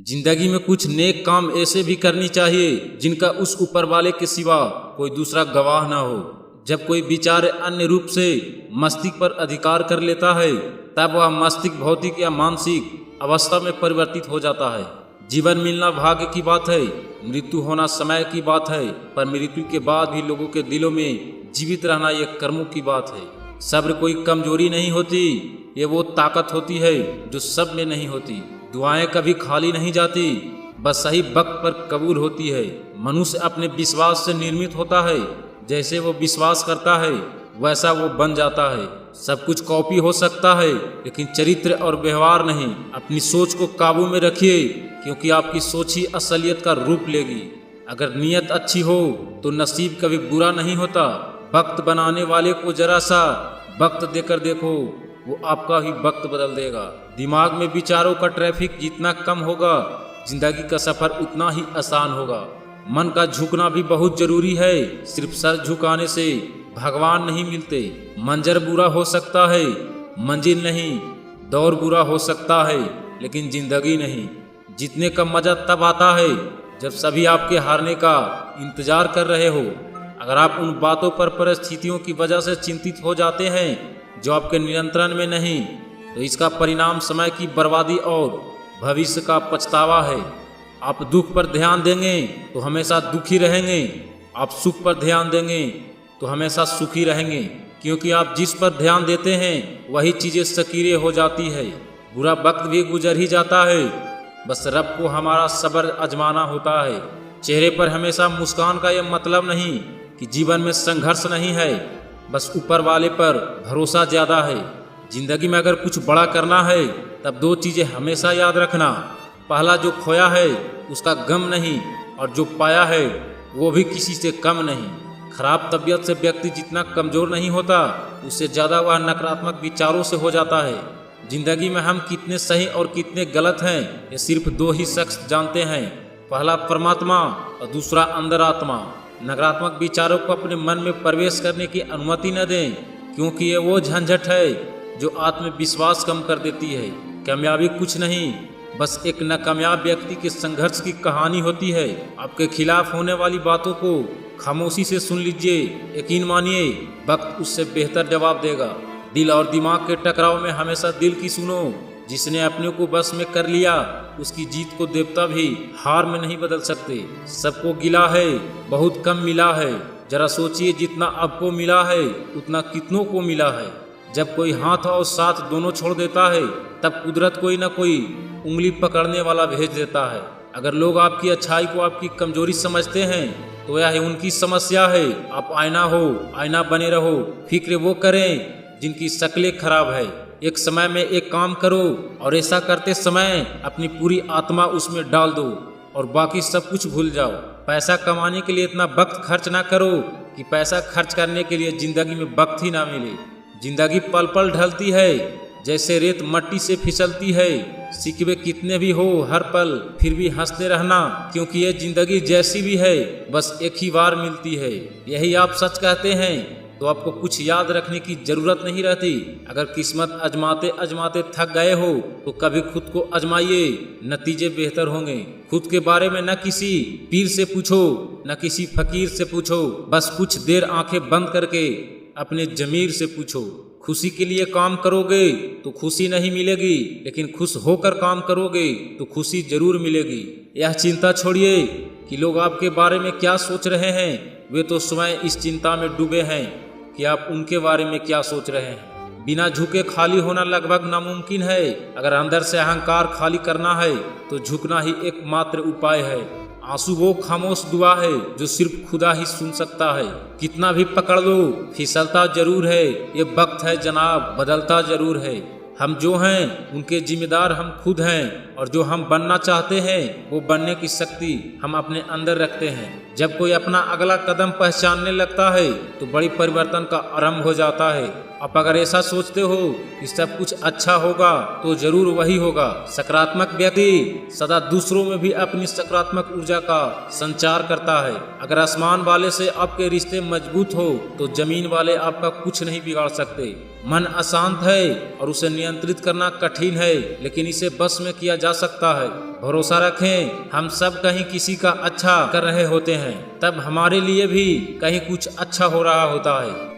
जिंदगी में कुछ नेक काम ऐसे भी करनी चाहिए जिनका उस ऊपर वाले के सिवा कोई दूसरा गवाह ना हो। जब कोई विचार अन्य रूप से मस्तिष्क पर अधिकार कर लेता है तब वह मस्तिष्क भौतिक या मानसिक अवस्था में परिवर्तित हो जाता है। जीवन मिलना भाग्य की बात है, मृत्यु होना समय की बात है, पर मृत्यु के बाद भी लोगों के दिलों में जीवित रहना यह कर्मों की बात है। सब्र कोई कमजोरी नहीं होती, ये वो ताकत होती है जो सब में नहीं होती। दुआएं कभी खाली नहीं जाती, बस सही वक्त पर कबूल होती है। मनुष्य अपने विश्वास से निर्मित होता है, जैसे वो विश्वास करता है वैसा वो बन जाता है। सब कुछ कॉपी हो सकता है लेकिन चरित्र और व्यवहार नहीं। अपनी सोच को काबू में रखिए क्योंकि आपकी सोच ही असलियत का रूप लेगी। अगर नीयत अच्छी हो तो नसीब कभी बुरा नहीं होता। वक्त बनाने वाले को जरा सा वक्त देकर देखो, वो आपका ही वक्त बदल देगा। दिमाग में विचारों का ट्रैफिक जितना कम होगा जिंदगी का सफर उतना ही आसान होगा। मन का झुकना भी बहुत जरूरी है, सिर्फ सर झुकाने से भगवान नहीं मिलते। मंजर बुरा हो सकता है, मंजिल नहीं। दौर बुरा हो सकता है लेकिन जिंदगी नहीं। जीतने का मजा तब आता है जब सभी आपके हारने का इंतजार कर रहे हो। अगर आप उन बातों पर परिस्थितियों की वजह से चिंतित हो जाते हैं जो आपके नियंत्रण में नहीं, तो इसका परिणाम समय की बर्बादी और भविष्य का पछतावा है। आप दुख पर ध्यान देंगे तो हमेशा दुखी रहेंगे, आप सुख पर ध्यान देंगे तो हमेशा सुखी रहेंगे, क्योंकि आप जिस पर ध्यान देते हैं वही चीज़ें सक्रिय हो जाती है। बुरा वक्त भी गुजर ही जाता है, बस रब को हमारा सब्र आजमाना होता है। चेहरे पर हमेशा मुस्कान का यह मतलब नहीं कि जीवन में संघर्ष नहीं है, बस ऊपर वाले पर भरोसा ज़्यादा है। जिंदगी में अगर कुछ बड़ा करना है तब दो चीज़ें हमेशा याद रखना। पहला, जो खोया है उसका गम नहीं, और जो पाया है वो भी किसी से कम नहीं। खराब तबीयत से व्यक्ति जितना कमज़ोर नहीं होता उससे ज़्यादा वह नकारात्मक विचारों से हो जाता है। जिंदगी में हम कितने सही और कितने गलत हैं ये सिर्फ दो ही शख्स जानते हैं, पहला परमात्मा और दूसरा अंतरात्मा। नकारात्मक विचारों को अपने मन में प्रवेश करने की अनुमति न दें, क्योंकि ये वो झंझट है जो आत्मविश्वास कम कर देती है। कामयाबी कुछ नहीं, बस एक नाकामयाब व्यक्ति के संघर्ष की कहानी होती है। आपके खिलाफ होने वाली बातों को खामोशी से सुन लीजिए, यकीन मानिए वक्त उससे बेहतर जवाब देगा। दिल और दिमाग के टकराव में हमेशा दिल की सुनो। जिसने अपने को बस में कर लिया उसकी जीत को देवता भी हार में नहीं बदल सकते। सबको गिला है, बहुत कम मिला है। जरा सोचिए, जितना आपको मिला है उतना कितनों को मिला है। जब कोई हाथ और साथ दोनों छोड़ देता है तब कुदरत कोई ना कोई उंगली पकड़ने वाला भेज देता है। अगर लोग आपकी अच्छाई को आपकी कमजोरी समझते हैं तो यह उनकी समस्या है। आप आईना हो, आईना बने रहो। फिक्र वो करें जिनकी शक्लें खराब है। एक समय में एक काम करो और ऐसा करते समय अपनी पूरी आत्मा उसमें डाल दो और बाकी सब कुछ भूल जाओ। पैसा कमाने के लिए इतना वक्त खर्च ना करो कि पैसा खर्च करने के लिए जिंदगी में वक्त ही ना मिले। जिंदगी पल पल ढलती है, जैसे रेत मट्टी से फिसलती है। सिकवे कितने भी हो हर पल फिर भी हंसते रहना, क्योंकि ये जिंदगी जैसी भी है बस एक ही बार मिलती है। यही आप सच कहते हैं तो आपको कुछ याद रखने की जरूरत नहीं रहती। अगर किस्मत आजमाते आजमाते थक गए हो तो कभी खुद को आजमाइए, नतीजे बेहतर होंगे। खुद के बारे में न किसी पीर से पूछो न किसी फकीर से पूछो, बस कुछ देर आंखें बंद करके अपने जमीर से पूछो। खुशी के लिए काम करोगे तो खुशी नहीं मिलेगी, लेकिन खुश होकर काम करोगे तो खुशी जरूर मिलेगी। यह चिंता छोड़िए कि लोग आपके बारे में क्या सोच रहे हैं, वे तो स्वयं इस चिंता में डूबे हैं कि आप उनके बारे में क्या सोच रहे हैं। बिना झुके खाली होना लगभग नामुमकिन है। अगर अंदर से अहंकार खाली करना है तो झुकना ही एकमात्र उपाय है। आंसू वो खामोश दुआ है जो सिर्फ खुदा ही सुन सकता है। कितना भी पकड़ लो फिसलता जरूर है, ये वक्त है जनाब बदलता जरूर है। हम जो हैं उनके जिम्मेदार हम खुद हैं, और जो हम बनना चाहते हैं वो बनने की शक्ति हम अपने अंदर रखते हैं। जब कोई अपना अगला कदम पहचानने लगता है तो बड़ी परिवर्तन का आरंभ हो जाता है। आप अगर ऐसा सोचते हो कि सब कुछ अच्छा होगा तो जरूर वही होगा। सकारात्मक व्यक्ति सदा दूसरों में भी अपनी सकारात्मक ऊर्जा का संचार करता है। अगर आसमान वाले से आपके रिश्ते मजबूत हो तो जमीन वाले आपका कुछ नहीं बिगाड़ सकते। मन अशांत है और उसे नियंत्रित करना कठिन है, लेकिन इसे बस में किया जा सकता है। भरोसा रखें, हम सब कहीं किसी का अच्छा कर रहे होते हैं, तब हमारे लिए भी कहीं कुछ अच्छा हो रहा होता है।